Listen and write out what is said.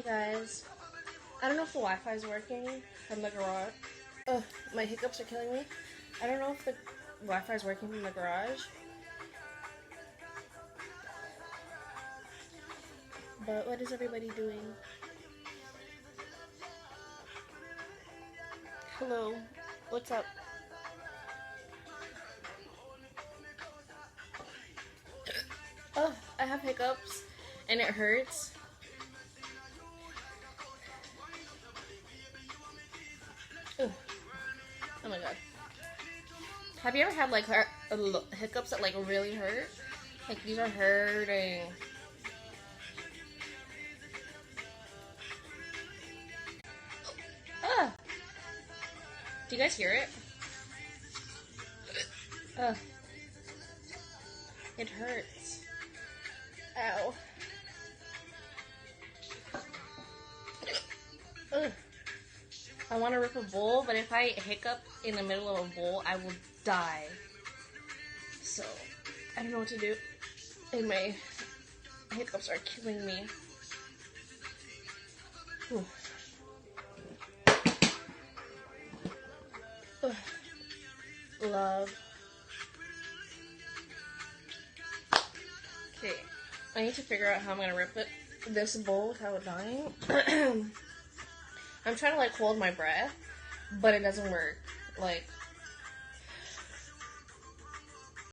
Hey guys, I don't know if the Wi-Fi is working from the garage. Ugh, my hiccups are killing me. I don't know if the Wi-Fi is working from the garage. But what is everybody doing? Hello, what's up? Oh, I have hiccups and it hurts. Ugh. Oh my god. Have you ever had like hiccups that like really hurt? Like these are hurting. Ugh. Do you guys hear it? Ugh. It hurts. Ow. Ugh. I want to rip a bowl, but if I hiccup in the middle of a bowl, I will die. So, I don't know what to do. And my hiccups are killing me. Ooh. Ugh. Love. Okay, I need to figure out how I'm gonna rip this bowl without dying. I'm trying to like hold my breath, but it doesn't work. Like,